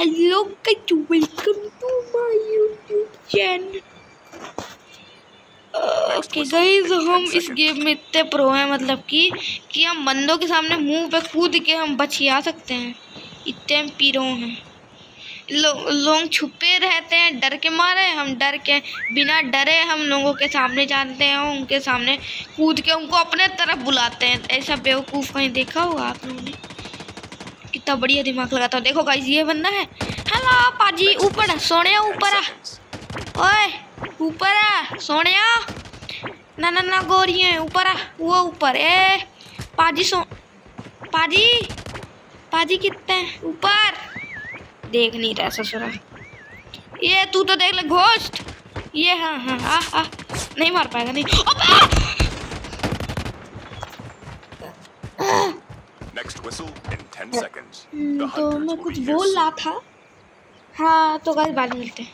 Hello guys, welcome to my YouTube channel. Okay guys, हम इस game में इतने प्रो हैं, मतलब कि हम बंदों के सामने मुंह पे कूद के हम बचिया सकते हैं, इतने पीरो हैं। लोग छुपे रहते हैं डर के मारे, हम डर के बिना डरे हम लोगों के सामने जाते हैं, उनके सामने कूद के उनको अपने तरफ बुलाते हैं। ऐसा बेवकूफ़ कहीं देखा होगा आप लोगों ने? कितना बढ़िया दिमाग लगाता हूँ। देखो गाइस, ये बंदा है। हेलो पाजी, ऊपर सोने ऊपर आ, ओए ऊपर आ सोनिया। ना ना ना गोरी है, ऊपर आ, वो ऊपर। ए पाजी पाजी पाजी कितने ऊपर देख नहीं रहा ससुरा। ये तू तो देख ले घोस्ट। ये हाँ हाँ हाँ नहीं मार पाएगा, नहीं। Next whistle in 10 seconds. तो मैं कुछ बोल रहा था। हाँ तो गाइस बाद में मिलते हैं।